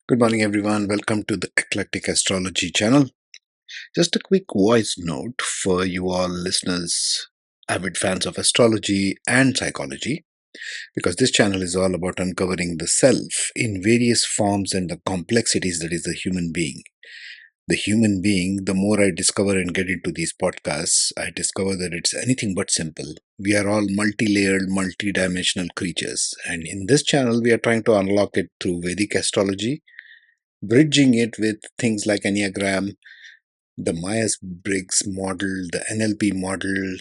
Good morning, everyone. Welcome to the Eclectic Astrology channel. Just a quick voice note for you all listeners, avid fans of astrology and psychology, because this channel is all about uncovering the self in various forms and the complexities that is the human being. The human being, the more I discover and get into these podcasts, I discover that it's anything but simple. We are all multi layered, multi dimensional creatures. And in this channel, we are trying to unlock it through Vedic astrology, bridging it with things like Enneagram, the Myers-Briggs model, the NLP model,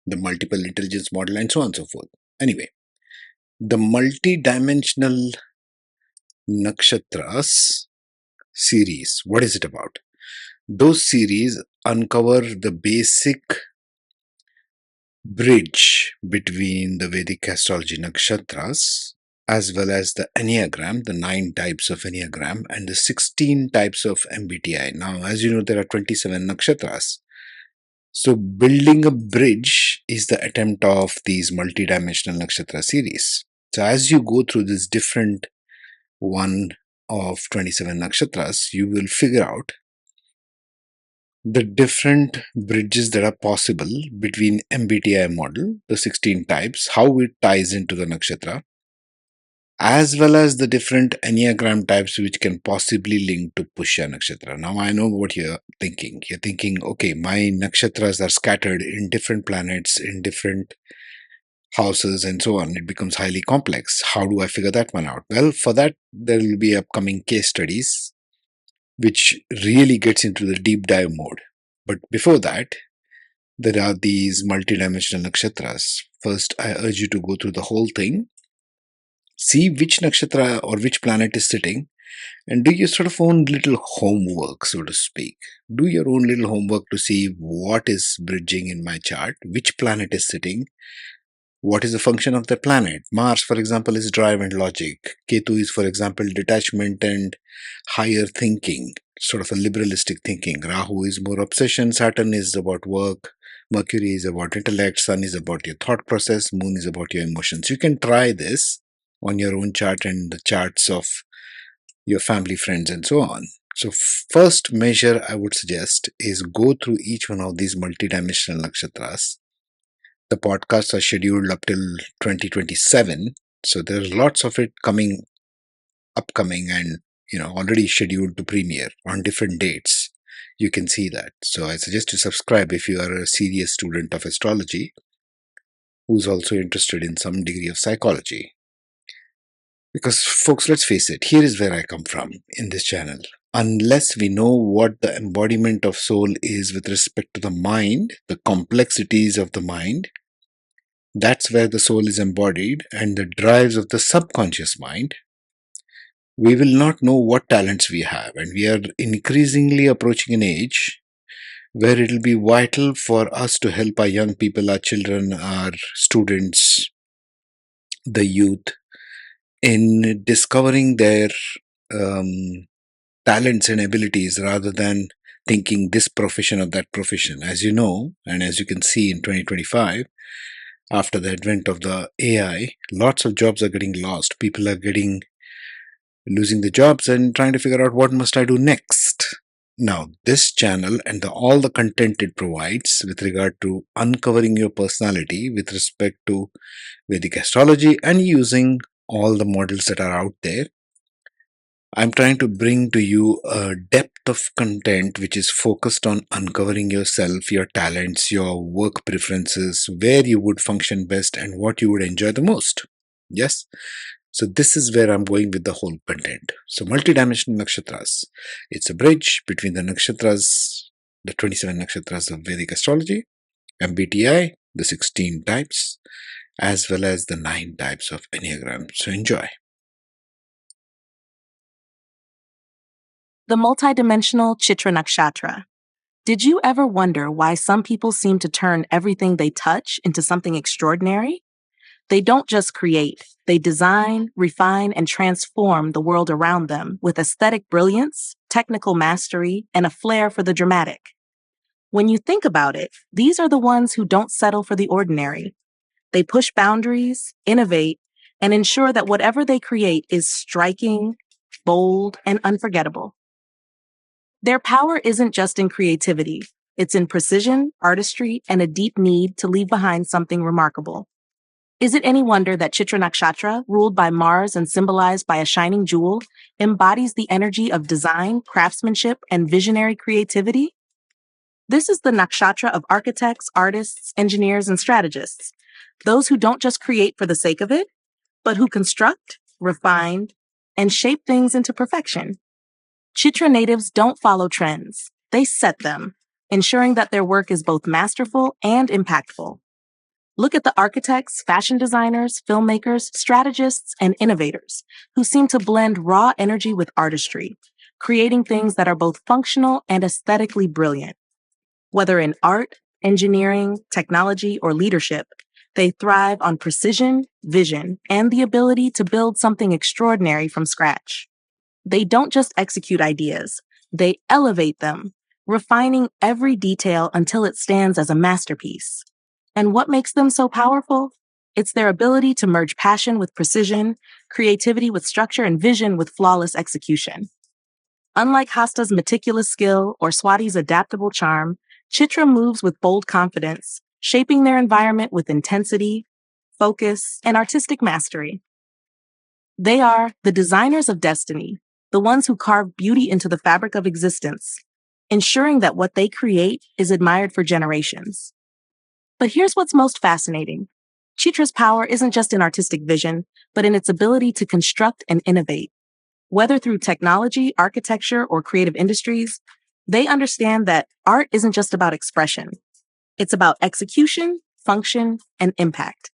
the multiple intelligence model, and so on and so forth. Anyway, the multi-dimensional Nakshatras series, what is it about? Those series uncover the basic bridge between the Vedic astrology nakshatras as well as the Enneagram, the 9 types of Enneagram, and the 16 types of MBTI. Now, as you know, there are 27 nakshatras. So, building a bridge is the attempt of these multi-dimensional nakshatra series. So, as you go through this different one of 27 nakshatras, you will figure out the different bridges that are possible between MBTI model, the 16 types, how it ties into the nakshatra, as well as the different Enneagram types which can possibly link to Pushya nakshatra. Now I know what you're thinking. You're thinking, okay, my nakshatras are scattered in different planets, in different houses and so on. It becomes highly complex. How do I figure that one out? Well, for that, there will be upcoming case studies which really gets into the deep dive mode. But before that, there are these multidimensional nakshatras. First, I urge you to go through the whole thing, see which nakshatra or which planet is sitting, and do your sort of own little homework, so to speak. Do your own little homework to see what is bridging in my chart, which planet is sitting, what is the function of the planet. Mars, for example, is drive and logic. Ketu is, for example, detachment and higher thinking, sort of a liberalistic thinking. Rahu is more obsession. Saturn is about work. Mercury is about intellect. Sun is about your thought process. Moon is about your emotions. You can try this on your own chart and the charts of your family, friends, and so on. So, first measure I would suggest is go through each one of these multidimensional nakshatras. The podcasts are scheduled up till 2027, so there's lots of it upcoming, and already scheduled to premiere on different dates. You can see that. So I suggest to subscribe if you are a serious student of astrology who's also interested in some degree of psychology. Because, folks, let's face it, here is where I come from in this channel. Unless we know what the embodiment of soul is with respect to the mind, the complexities of the mind, that's where the soul is embodied, and the drives of the subconscious mind, we will not know what talents we have. And we are increasingly approaching an age where it will be vital for us to help our young people, our children, our students, the youth, in discovering their um, talents and abilities rather than thinking this profession or that profession. As you know, and as you can see in 2025, after the advent of the AI, lots of jobs are getting lost. People are losing the jobs and trying to figure out what must I do next. Now, this channel and all the content it provides with regard to uncovering your personality with respect to Vedic astrology and using all the models that are out there, I'm trying to bring to you a depth of content which is focused on uncovering yourself, your talents, your work preferences, where you would function best, and what you would enjoy the most. Yes? So, this is where I'm going with the whole content. So, multidimensional nakshatras. It's a bridge between the nakshatras, the 27 nakshatras of Vedic astrology, MBTI, the 16 types, as well as the 9 types of Enneagram. So, enjoy. The multidimensional Chitra Nakshatra. Did you ever wonder why some people seem to turn everything they touch into something extraordinary? They don't just create, they design, refine, and transform the world around them with aesthetic brilliance, technical mastery, and a flair for the dramatic. When you think about it, these are the ones who don't settle for the ordinary. They push boundaries, innovate, and ensure that whatever they create is striking, bold, and unforgettable. Their power isn't just in creativity, it's in precision, artistry, and a deep need to leave behind something remarkable. Is it any wonder that Chitra Nakshatra, ruled by Mars and symbolized by a shining jewel, embodies the energy of design, craftsmanship, and visionary creativity? This is the nakshatra of architects, artists, engineers, and strategists, those who don't just create for the sake of it, but who construct, refine, and shape things into perfection. Chitra natives don't follow trends, they set them, ensuring that their work is both masterful and impactful. Look at the architects, fashion designers, filmmakers, strategists, and innovators who seem to blend raw energy with artistry, creating things that are both functional and aesthetically brilliant. Whether in art, engineering, technology, or leadership, they thrive on precision, vision, and the ability to build something extraordinary from scratch. They don't just execute ideas, they elevate them, refining every detail until it stands as a masterpiece. And what makes them so powerful? It's their ability to merge passion with precision, creativity with structure, and vision with flawless execution. Unlike Hasta's meticulous skill or Swati's adaptable charm, Chitra moves with bold confidence, shaping their environment with intensity, focus, and artistic mastery. They are the designers of destiny, the ones who carve beauty into the fabric of existence, ensuring that what they create is admired for generations. But here's what's most fascinating. Chitra's power isn't just in artistic vision, but in its ability to construct and innovate. Whether through technology, architecture, or creative industries, they understand that art isn't just about expression. It's about execution, function, and impact.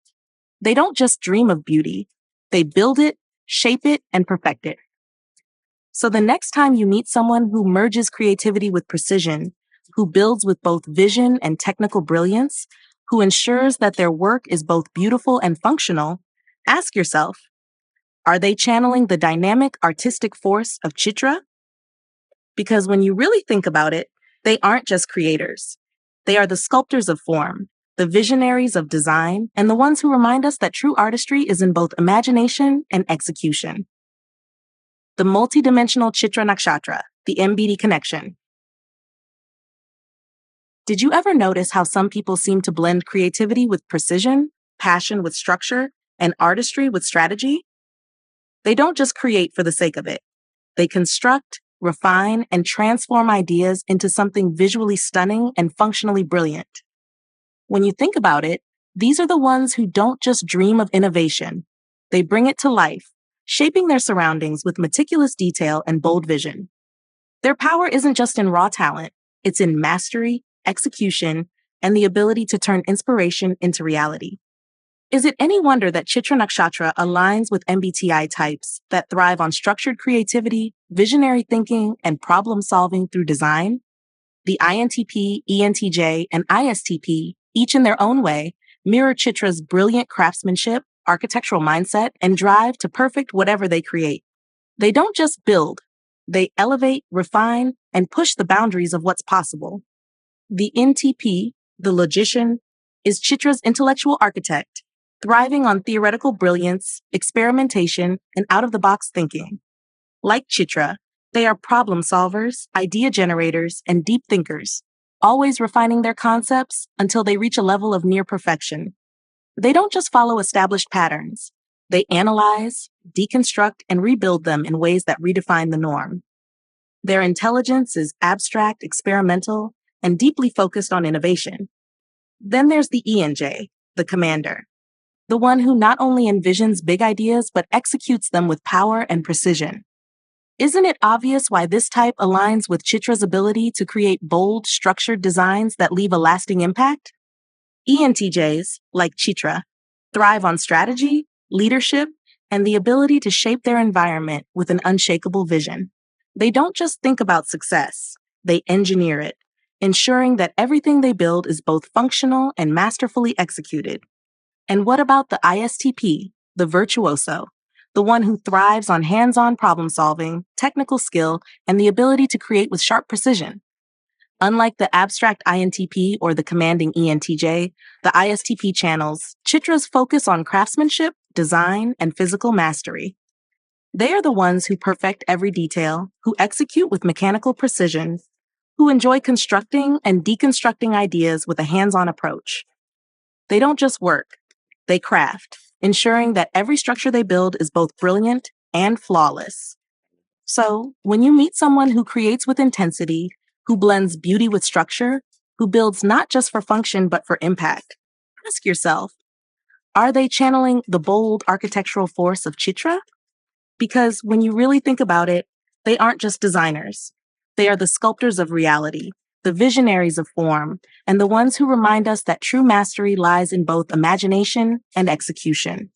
They don't just dream of beauty. They build it, shape it, and perfect it. So the next time you meet someone who merges creativity with precision, who builds with both vision and technical brilliance, who ensures that their work is both beautiful and functional, ask yourself, are they channeling the dynamic artistic force of Chitra? Because when you really think about it, they aren't just creators. They are the sculptors of form, the visionaries of design, and the ones who remind us that true artistry is in both imagination and execution. The multi-dimensional Chitra Nakshatra, the MBD connection. Did you ever notice how some people seem to blend creativity with precision, passion with structure, and artistry with strategy? They don't just create for the sake of it. They construct, refine, and transform ideas into something visually stunning and functionally brilliant. When you think about it, these are the ones who don't just dream of innovation. They bring it to life, shaping their surroundings with meticulous detail and bold vision. Their power isn't just in raw talent, it's in mastery, execution, and the ability to turn inspiration into reality. Is it any wonder that Chitra Nakshatra aligns with MBTI types that thrive on structured creativity, visionary thinking, and problem solving through design? The INTP, ENTJ, and ISTP, each in their own way, mirror Chitra's brilliant craftsmanship, architectural mindset, and drive to perfect whatever they create. They don't just build, they elevate, refine, and push the boundaries of what's possible. The NTP, the logician, is Chitra's intellectual architect, thriving on theoretical brilliance, experimentation, and out-of-the-box thinking. Like Chitra, they are problem solvers, idea generators, and deep thinkers, always refining their concepts until they reach a level of near perfection. They don't just follow established patterns. They analyze, deconstruct, and rebuild them in ways that redefine the norm. Their intelligence is abstract, experimental, and deeply focused on innovation. Then there's the ENJ, the commander, the one who not only envisions big ideas but executes them with power and precision. Isn't it obvious why this type aligns with Chitra's ability to create bold, structured designs that leave a lasting impact? ENTJs, like Chitra, thrive on strategy, leadership, and the ability to shape their environment with an unshakable vision. They don't just think about success, they engineer it, ensuring that everything they build is both functional and masterfully executed. And what about the ISTP, the virtuoso, the one who thrives on hands-on problem solving, technical skill, and the ability to create with sharp precision? Unlike the abstract INTP or the commanding ENTJ, the ISTP channels Chitra's focus on craftsmanship, design, and physical mastery. They are the ones who perfect every detail, who execute with mechanical precision, who enjoy constructing and deconstructing ideas with a hands-on approach. They don't just work, they craft, ensuring that every structure they build is both brilliant and flawless. So, when you meet someone who creates with intensity, who blends beauty with structure, who builds not just for function but for impact, ask yourself, are they channeling the bold architectural force of Chitra? Because when you really think about it, they aren't just designers. They are the sculptors of reality, the visionaries of form, and the ones who remind us that true mastery lies in both imagination and execution.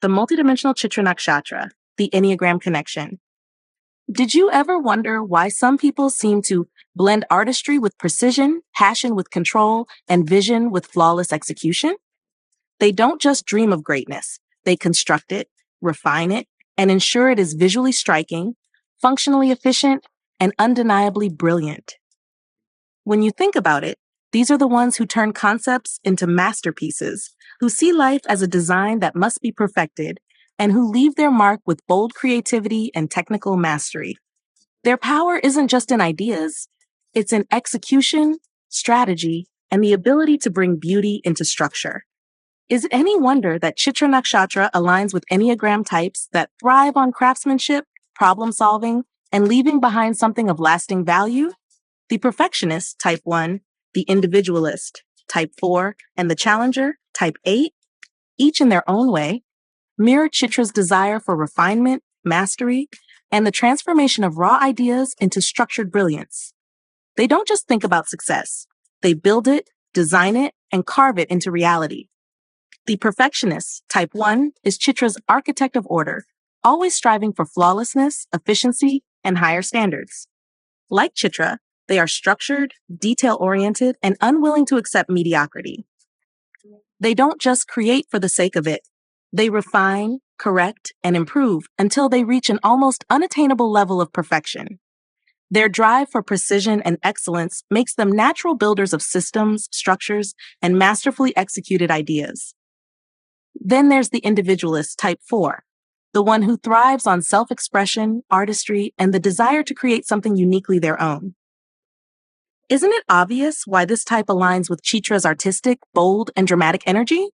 The multidimensional Chitra Nakshatra, the Enneagram connection. Did you ever wonder why some people seem to blend artistry with precision, passion with control, and vision with flawless execution? They don't just dream of greatness, they construct it, refine it, and ensure it is visually striking, functionally efficient, and undeniably brilliant. When you think about it, these are the ones who turn concepts into masterpieces, who see life as a design that must be perfected, and who leave their mark with bold creativity and technical mastery. Their power isn't just in ideas, it's in execution, strategy, and the ability to bring beauty into structure. Is it any wonder that Chitra Nakshatra aligns with Enneagram types that thrive on craftsmanship, problem solving, and leaving behind something of lasting value? The perfectionist, type 1, the individualist, type 4, and the challenger, type 8, each in their own way, mirror Chitra's desire for refinement, mastery, and the transformation of raw ideas into structured brilliance. They don't just think about success, they build it, design it, and carve it into reality. The perfectionist, type 1, is Chitra's architect of order, always striving for flawlessness, efficiency, and higher standards. Like Chitra, they are structured, detail-oriented, and unwilling to accept mediocrity. They don't just create for the sake of it. They refine, correct, and improve until they reach an almost unattainable level of perfection. Their drive for precision and excellence makes them natural builders of systems, structures, and masterfully executed ideas. Then there's the individualist, type 4, the one who thrives on self-expression, artistry, and the desire to create something uniquely their own. Isn't it obvious why this type aligns with Chitra's artistic, bold, and dramatic energy?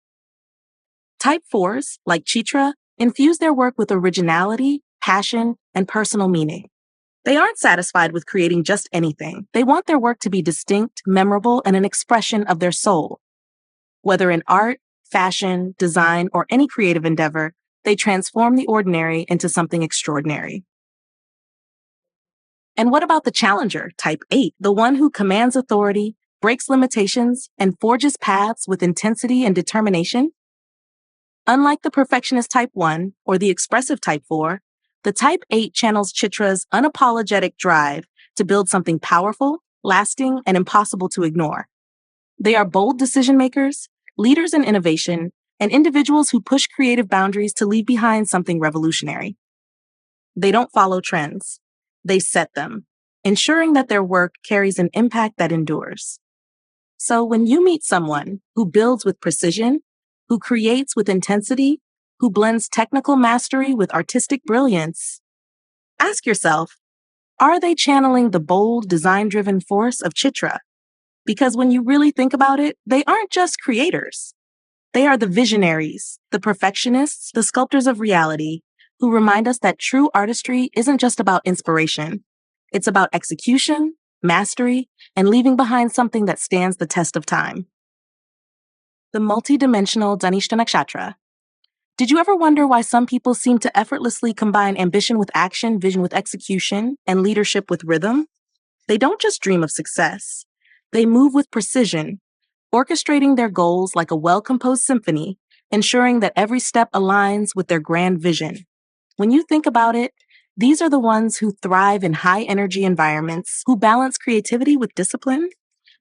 Type 4s, like Chitra, infuse their work with originality, passion, and personal meaning. They aren't satisfied with creating just anything. They want their work to be distinct, memorable, and an expression of their soul. Whether in art, fashion, design, or any creative endeavor, they transform the ordinary into something extraordinary. And what about the challenger, type 8, the one who commands authority, breaks limitations, and forges paths with intensity and determination? Unlike the perfectionist type 1 or the expressive type 4, the type 8 channels Chitra's unapologetic drive to build something powerful, lasting, and impossible to ignore. They are bold decision makers, leaders in innovation, and individuals who push creative boundaries to leave behind something revolutionary. They don't follow trends. They set them, ensuring that their work carries an impact that endures. So when you meet someone who builds with precision, who creates with intensity, who blends technical mastery with artistic brilliance, ask yourself, are they channeling the bold, design-driven force of Chitra? Because when you really think about it, they aren't just creators. They are the visionaries, the perfectionists, the sculptors of reality, who remind us that true artistry isn't just about inspiration. It's about execution, mastery, and leaving behind something that stands the test of time. The multi-dimensional Dhanishta Nakshatra. Did you ever wonder why some people seem to effortlessly combine ambition with action, vision with execution, and leadership with rhythm? They don't just dream of success. They move with precision, orchestrating their goals like a well-composed symphony, ensuring that every step aligns with their grand vision. When you think about it, these are the ones who thrive in high-energy environments, who balance creativity with discipline,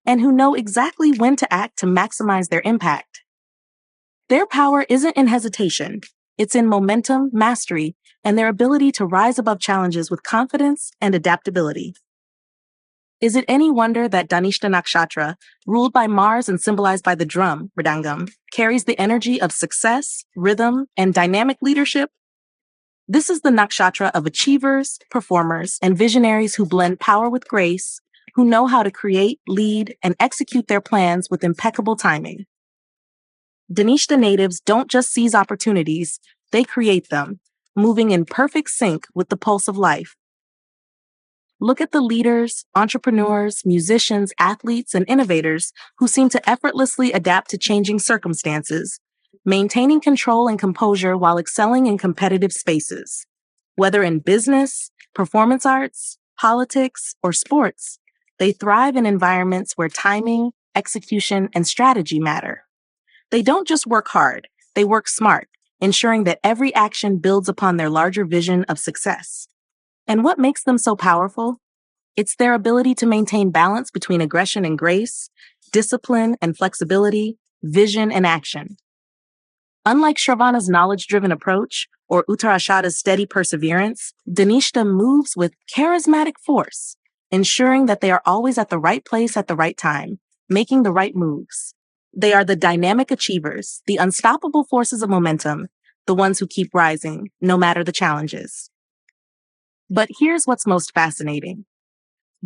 and who know exactly when to act to maximize their impact. Their power isn't in hesitation. It's in momentum, mastery, and their ability to rise above challenges with confidence and adaptability. Is it any wonder that Dhanishta Nakshatra, ruled by Mars and symbolized by the drum, Mridangam, carries the energy of success, rhythm, and dynamic leadership? This is the nakshatra of achievers, performers, and visionaries who blend power with grace, who know how to create, lead, and execute their plans with impeccable timing. Dhanishta natives don't just seize opportunities, they create them, moving in perfect sync with the pulse of life. Look at the leaders, entrepreneurs, musicians, athletes, and innovators who seem to effortlessly adapt to changing circumstances, maintaining control and composure while excelling in competitive spaces. Whether in business, performance arts, politics, or sports, they thrive in environments where timing, execution, and strategy matter. They don't just work hard, they work smart, ensuring that every action builds upon their larger vision of success. And what makes them so powerful? It's their ability to maintain balance between aggression and grace, discipline and flexibility, vision and action. Unlike Shravana's knowledge-driven approach or Uttarashada's steady perseverance, Dhanishta moves with charismatic force, ensuring that they are always at the right place at the right time, making the right moves. They are the dynamic achievers, the unstoppable forces of momentum, the ones who keep rising, no matter the challenges. But here's what's most fascinating.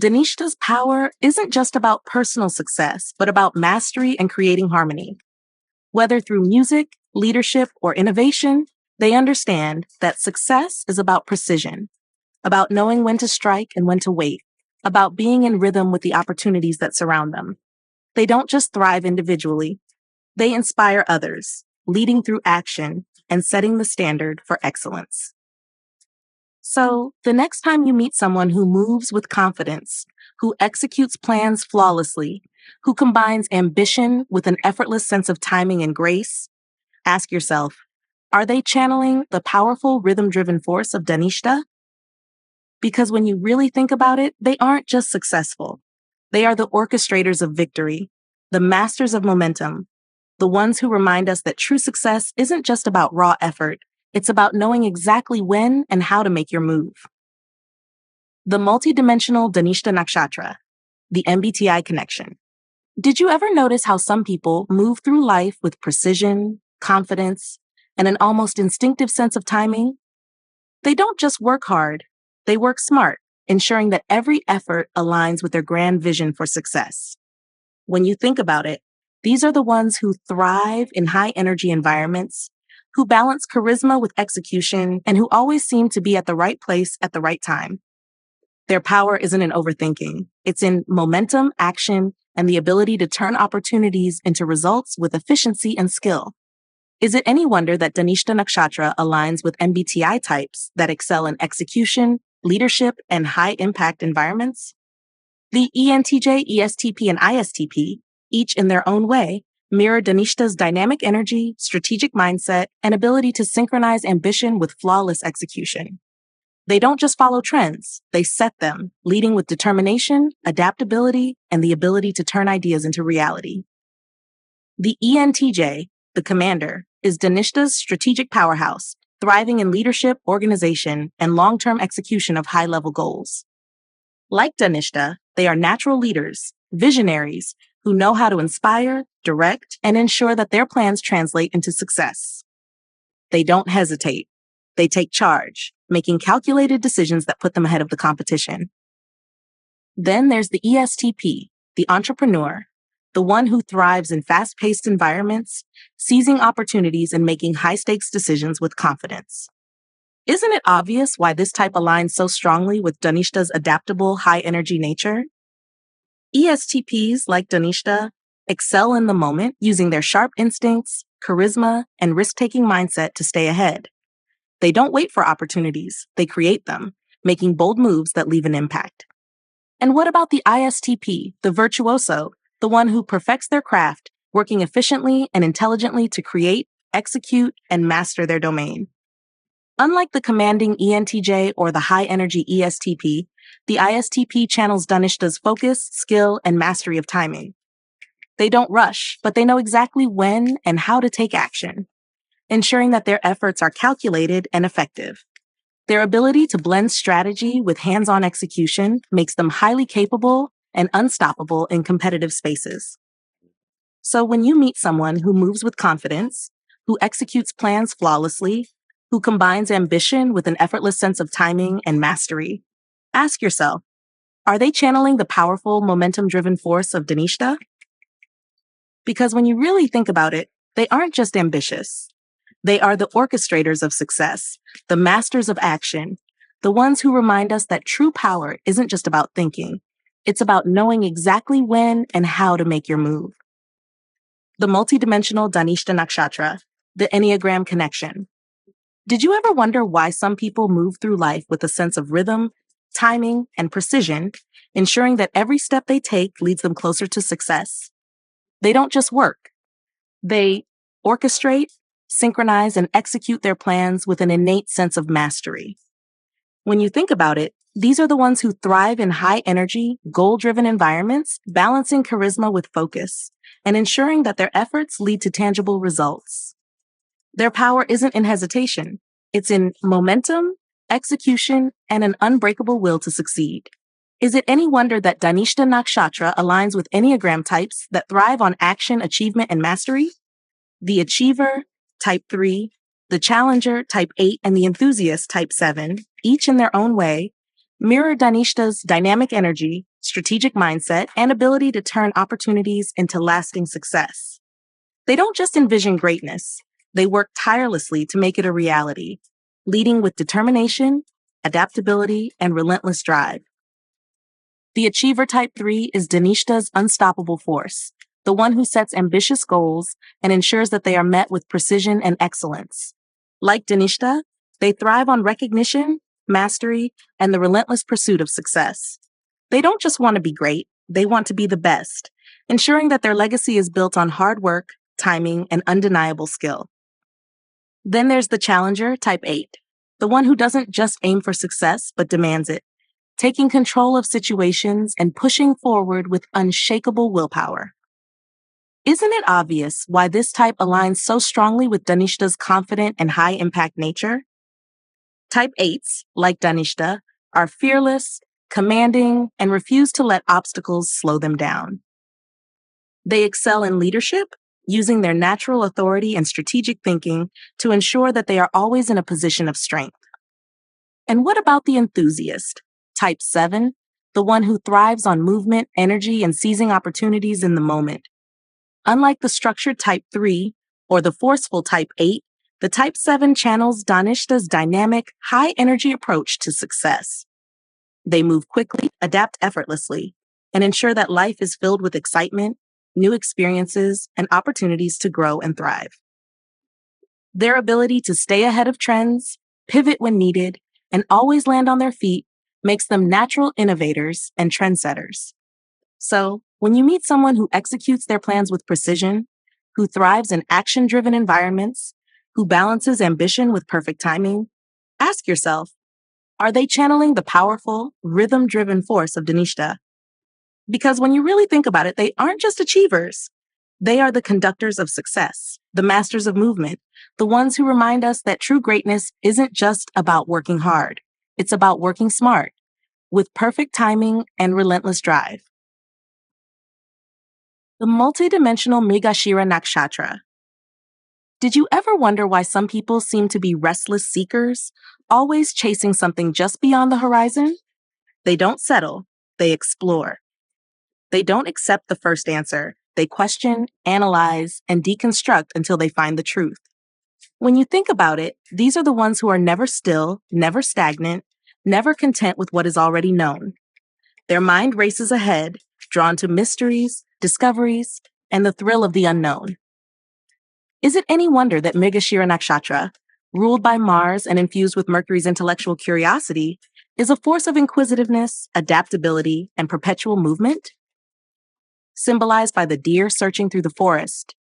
Dhanishta's power isn't just about personal success, but about mastery and creating harmony. Whether through music, leadership, or innovation, they understand that success is about precision, about knowing when to strike and when to wait, about being in rhythm with the opportunities that surround them. They don't just thrive individually, they inspire others, leading through action and setting the standard for excellence. So, the next time you meet someone who moves with confidence, who executes plans flawlessly, who combines ambition with an effortless sense of timing and grace, ask yourself, are they channeling the powerful rhythm-driven force of Dhanishta? Because when you really think about it, they aren't just successful. They are the orchestrators of victory, the masters of momentum, the ones who remind us that true success isn't just about raw effort, it's about knowing exactly when and how to make your move. The multi-dimensional Dhanishta Nakshatra, the MBTI connection. Did you ever notice how some people move through life with precision, confidence, and an almost instinctive sense of timing? They don't just work hard, they work smart, ensuring that every effort aligns with their grand vision for success. When you think about it, these are the ones who thrive in high energy environments, who balance charisma with execution, and who always seem to be at the right place at the right time. Their power isn't in overthinking. It's in momentum, action, and the ability to turn opportunities into results with efficiency and skill. Is it any wonder that Dhanishta Nakshatra aligns with MBTI types that excel in execution, leadership, and high-impact environments? The ENTJ, ESTP, and ISTP, each in their own way, mirror Dhanishta's dynamic energy, strategic mindset, and ability to synchronize ambition with flawless execution. They don't just follow trends, they set them, leading with determination, adaptability, and the ability to turn ideas into reality. The ENTJ, the commander, is Dhanishta's strategic powerhouse, thriving in leadership, organization, and long-term execution of high-level goals. Like Dhanishta, they are natural leaders, visionaries, who know how to inspire, direct, and ensure that their plans translate into success. They don't hesitate. They take charge, making calculated decisions that put them ahead of the competition. Then there's the ESTP, the entrepreneur, the one who thrives in fast-paced environments, seizing opportunities and making high-stakes decisions with confidence. Isn't it obvious why this type aligns so strongly with Dhanishta's adaptable, high-energy nature? ESTPs, like Dhanishta, excel in the moment using their sharp instincts, charisma, and risk-taking mindset to stay ahead. They don't wait for opportunities, they create them, making bold moves that leave an impact. And what about the ISTP, the virtuoso, the one who perfects their craft, working efficiently and intelligently to create, execute, and master their domain? Unlike the commanding ENTJ or the high-energy ESTP, the ISTP channels Dhanishta's focus, skill, and mastery of timing. They don't rush, but they know exactly when and how to take action, ensuring that their efforts are calculated and effective. Their ability to blend strategy with hands-on execution makes them highly capable and unstoppable in competitive spaces. So when you meet someone who moves with confidence, who executes plans flawlessly, who combines ambition with an effortless sense of timing and mastery. Ask yourself, are they channeling the powerful, momentum-driven force of Dhanishta? Because when you really think about it, they aren't just ambitious. They are the orchestrators of success, the masters of action, the ones who remind us that true power isn't just about thinking. It's about knowing exactly when and how to make your move. The multidimensional Dhanishta Nakshatra, the Enneagram connection. Did you ever wonder why some people move through life with a sense of rhythm, timing, and precision, ensuring that every step they take leads them closer to success? They don't just work. They orchestrate, synchronize, and execute their plans with an innate sense of mastery. When you think about it, these are the ones who thrive in high energy, goal-driven environments, balancing charisma with focus, and ensuring that their efforts lead to tangible results. Their power isn't in hesitation. It's in momentum, execution, and an unbreakable will to succeed. Is it any wonder that Dhanishta Nakshatra aligns with Enneagram types that thrive on action, achievement, and mastery? The achiever, type 3, the challenger, type 8, and the enthusiast, type 7, each in their own way, mirror Dhanishta's dynamic energy, strategic mindset, and ability to turn opportunities into lasting success. They don't just envision greatness, they work tirelessly to make it a reality, leading with determination, adaptability, and relentless drive. The achiever type 3 is Dhanishta's unstoppable force, the one who sets ambitious goals and ensures that they are met with precision and excellence. Like Dhanishta, they thrive on recognition, mastery, and the relentless pursuit of success. They don't just want to be great, they want to be the best, ensuring that their legacy is built on hard work, timing, and undeniable skill. Then there's the challenger, type 8, the one who doesn't just aim for success, but demands it, taking control of situations and pushing forward with unshakable willpower. Isn't it obvious why this type aligns so strongly with Dhanishta's confident and high-impact nature? Type 8s, like Dhanishta, are fearless, commanding, and refuse to let obstacles slow them down. They excel in leadership, using their natural authority and strategic thinking to ensure that they are always in a position of strength. And what about the enthusiast, type 7, the one who thrives on movement, energy, and seizing opportunities in the moment? Unlike the structured type 3 or the forceful type 8, the type 7 channels Dhanishta's dynamic, high-energy approach to success. They move quickly, adapt effortlessly, and ensure that life is filled with excitement, new experiences, and opportunities to grow and thrive. Their ability to stay ahead of trends, pivot when needed, and always land on their feet makes them natural innovators and trendsetters. So, when you meet someone who executes their plans with precision, who thrives in action-driven environments, who balances ambition with perfect timing, ask yourself, are they channeling the powerful, rhythm-driven force of Dhanishta? Because when you really think about it, they aren't just achievers. They are the conductors of success, the masters of movement, the ones who remind us that true greatness isn't just about working hard. It's about working smart, with perfect timing and relentless drive. The multi-dimensional Mrigashira Nakshatra. Did you ever wonder why some people seem to be restless seekers, always chasing something just beyond the horizon? They don't settle, they explore. They don't accept the first answer. They question, analyze, and deconstruct until they find the truth. When you think about it, these are the ones who are never still, never stagnant, never content with what is already known. Their mind races ahead, drawn to mysteries, discoveries, and the thrill of the unknown. Is it any wonder that Mrigashira Nakshatra, ruled by Mars and infused with Mercury's intellectual curiosity, is a force of inquisitiveness, adaptability, and perpetual movement? Symbolized by the deer searching through the forest,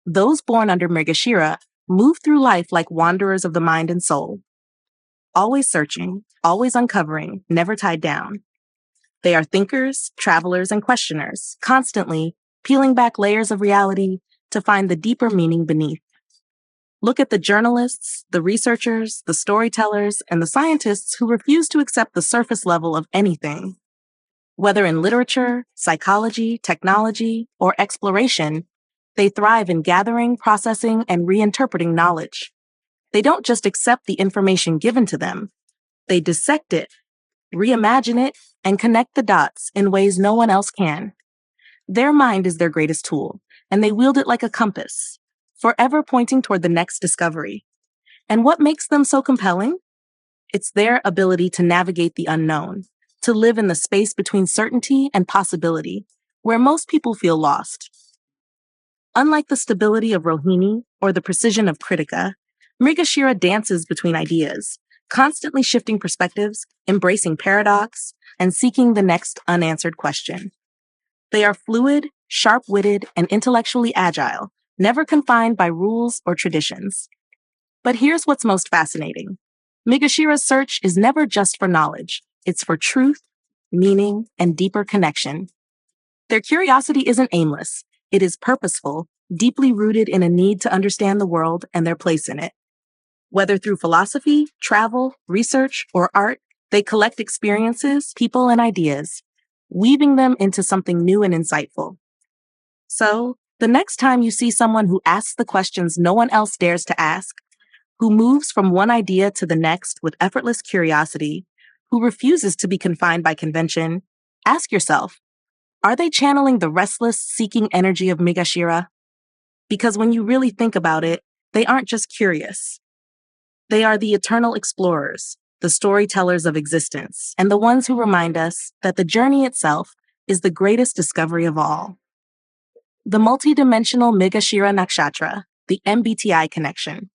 those born under Mrigashira move through life like wanderers of the mind and soul, always searching, always uncovering, never tied down. They are thinkers, travelers, and questioners, constantly peeling back layers of reality to find the deeper meaning beneath. Look at the journalists, the researchers, the storytellers, and the scientists who refuse to accept the surface level of anything. Whether in literature, psychology, technology, or exploration, they thrive in gathering, processing, and reinterpreting knowledge. They don't just accept the information given to them, they dissect it, reimagine it, and connect the dots in ways no one else can. Their mind is their greatest tool, and they wield it like a compass, forever pointing toward the next discovery. And what makes them so compelling? It's their ability to navigate the unknown, to live in the space between certainty and possibility, where most people feel lost. Unlike the stability of Rohini or the precision of Kritika, Mrigashira dances between ideas, constantly shifting perspectives, embracing paradox, and seeking the next unanswered question. They are fluid, sharp-witted, and intellectually agile, never confined by rules or traditions. But here's what's most fascinating. Mrigashira's search is never just for knowledge. It's for truth, meaning, and deeper connection. Their curiosity isn't aimless. It is purposeful, deeply rooted in a need to understand the world and their place in it. Whether through philosophy, travel, research, or art, they collect experiences, people, and ideas, weaving them into something new and insightful. So, the next time you see someone who asks the questions no one else dares to ask, who moves from one idea to the next with effortless curiosity, who refuses to be confined by convention, ask yourself, are they channeling the restless, seeking energy of Mrigashira? Because when you really think about it, they aren't just curious. They are the eternal explorers, the storytellers of existence, and the ones who remind us that the journey itself is the greatest discovery of all. The multi-dimensional Mrigashira Nakshatra, the MBTI connection.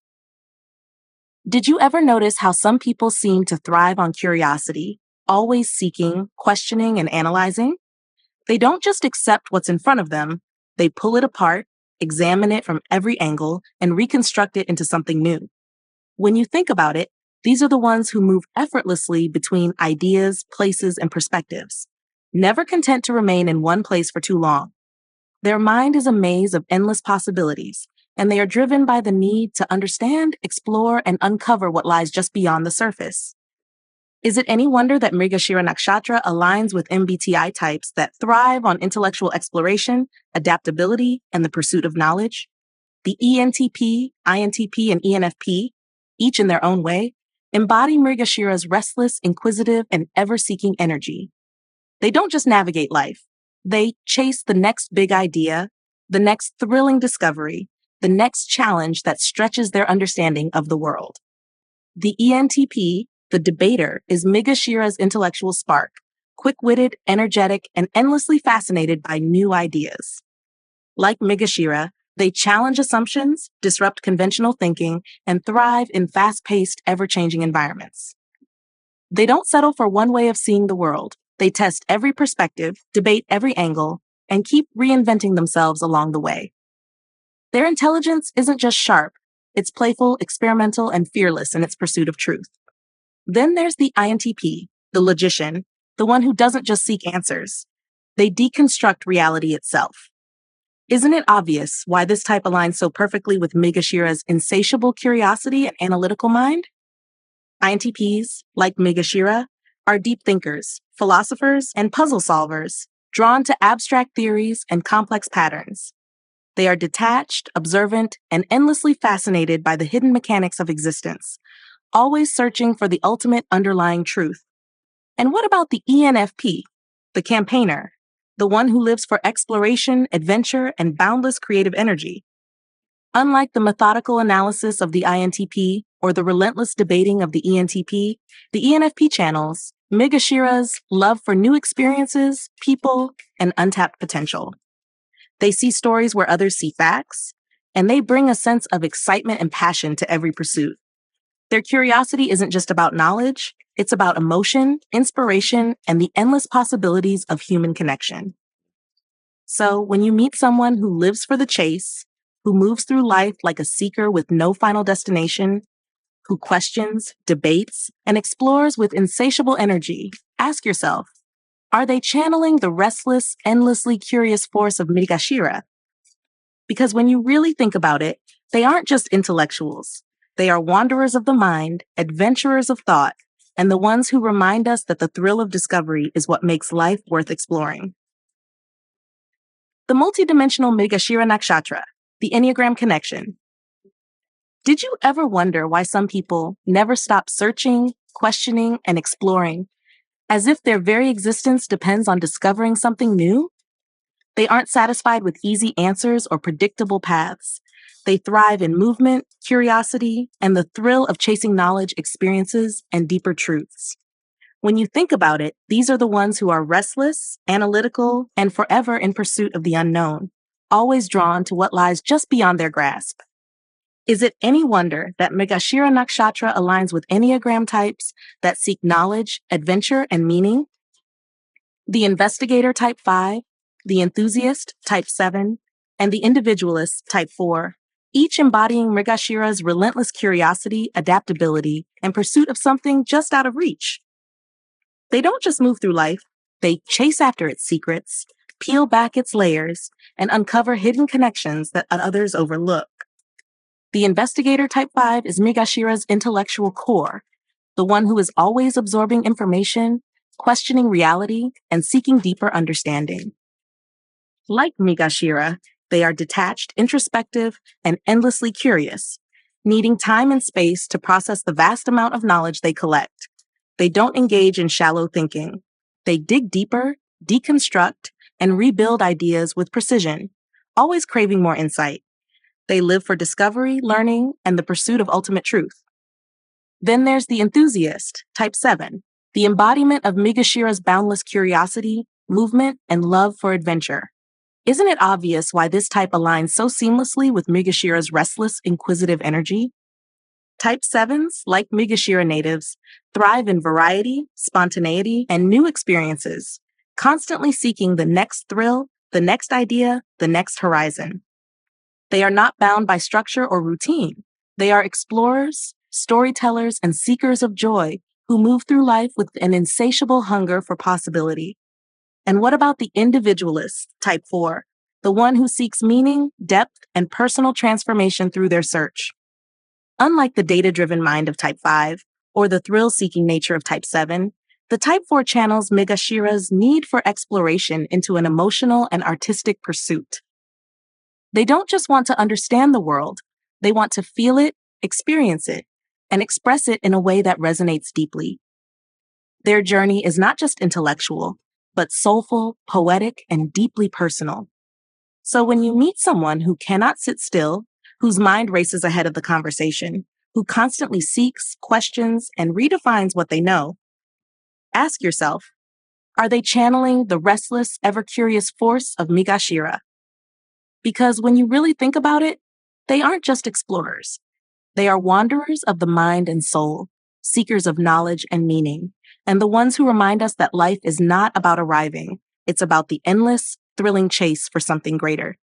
Did you ever notice how some people seem to thrive on curiosity, always seeking, questioning, and analyzing? They don't just accept what's in front of them, they pull it apart, examine it from every angle, and reconstruct it into something new. When you think about it, these are the ones who move effortlessly between ideas, places, and perspectives, never content to remain in one place for too long. Their mind is a maze of endless possibilities, and they are driven by the need to understand, explore, and uncover what lies just beyond the surface. Is it any wonder that Mrigashira Nakshatra aligns with MBTI types that thrive on intellectual exploration, adaptability, and the pursuit of knowledge? The ENTP, INTP, and ENFP, each in their own way, embody Mrigashira's restless, inquisitive, and ever-seeking energy. They don't just navigate life. They chase the next big idea, the next thrilling discovery, the next challenge that stretches their understanding of the world. The ENTP, the debater, is Mrigashira's intellectual spark, quick-witted, energetic, and endlessly fascinated by new ideas. Like Mrigashira, they challenge assumptions, disrupt conventional thinking, and thrive in fast-paced, ever-changing environments. They don't settle for one way of seeing the world. They test every perspective, debate every angle, and keep reinventing themselves along the way. Their intelligence isn't just sharp, it's playful, experimental, and fearless in its pursuit of truth. Then there's the INTP, the logician, the one who doesn't just seek answers. They deconstruct reality itself. Isn't it obvious why this type aligns so perfectly with Mrigashira's insatiable curiosity and analytical mind? INTPs, like Mrigashira, are deep thinkers, philosophers, and puzzle solvers, drawn to abstract theories and complex patterns. They are detached, observant, and endlessly fascinated by the hidden mechanics of existence, always searching for the ultimate underlying truth. And what about the ENFP, the campaigner, the one who lives for exploration, adventure, and boundless creative energy? Unlike the methodical analysis of the INTP or the relentless debating of the ENTP, the ENFP channels Mrigashira's love for new experiences, people, and untapped potential. They see stories where others see facts, and they bring a sense of excitement and passion to every pursuit. Their curiosity isn't just about knowledge, it's about emotion, inspiration, and the endless possibilities of human connection. So, when you meet someone who lives for the chase, who moves through life like a seeker with no final destination, who questions, debates, and explores with insatiable energy, ask yourself, are they channeling the restless, endlessly curious force of Mrigashira? Because when you really think about it, they aren't just intellectuals. They are wanderers of the mind, adventurers of thought, and the ones who remind us that the thrill of discovery is what makes life worth exploring. The multi-dimensional Mrigashira Nakshatra, the Enneagram connection. Did you ever wonder why some people never stop searching, questioning, and exploring, as if their very existence depends on discovering something new? They aren't satisfied with easy answers or predictable paths. They thrive in movement, curiosity, and the thrill of chasing knowledge, experiences, and deeper truths. When you think about it, these are the ones who are restless, analytical, and forever in pursuit of the unknown, always drawn to what lies just beyond their grasp. Is it any wonder that Mrigashira Nakshatra aligns with Enneagram types that seek knowledge, adventure, and meaning? The investigator type 5, the enthusiast type 7, and the individualist type 4, each embodying Mrigashira's relentless curiosity, adaptability, and pursuit of something just out of reach. They don't just move through life, they chase after its secrets, peel back its layers, and uncover hidden connections that others overlook. The investigator type 5 is Mrigashira's intellectual core, the one who is always absorbing information, questioning reality, and seeking deeper understanding. Like Mrigashira, they are detached, introspective, and endlessly curious, needing time and space to process the vast amount of knowledge they collect. They don't engage in shallow thinking. They dig deeper, deconstruct, and rebuild ideas with precision, always craving more insight. They live for discovery, learning, and the pursuit of ultimate truth. Then there's the enthusiast, type 7, the embodiment of Mrigashira's boundless curiosity, movement, and love for adventure. Isn't it obvious why this type aligns so seamlessly with Mrigashira's restless, inquisitive energy? Type 7s, like Mrigashira natives, thrive in variety, spontaneity, and new experiences, constantly seeking the next thrill, the next idea, the next horizon. They are not bound by structure or routine. They are explorers, storytellers, and seekers of joy who move through life with an insatiable hunger for possibility. And what about the individualist, type 4, the one who seeks meaning, depth, and personal transformation through their search? Unlike the data-driven mind of type 5 or the thrill-seeking nature of type 7, the type 4 channels Mrigashira's need for exploration into an emotional and artistic pursuit. They don't just want to understand the world, they want to feel it, experience it, and express it in a way that resonates deeply. Their journey is not just intellectual, but soulful, poetic, and deeply personal. So when you meet someone who cannot sit still, whose mind races ahead of the conversation, who constantly seeks, questions, and redefines what they know, ask yourself, are they channeling the restless, ever-curious force of Mrigashira? Because when you really think about it, they aren't just explorers. They are wanderers of the mind and soul, seekers of knowledge and meaning, and the ones who remind us that life is not about arriving. It's about the endless, thrilling chase for something greater.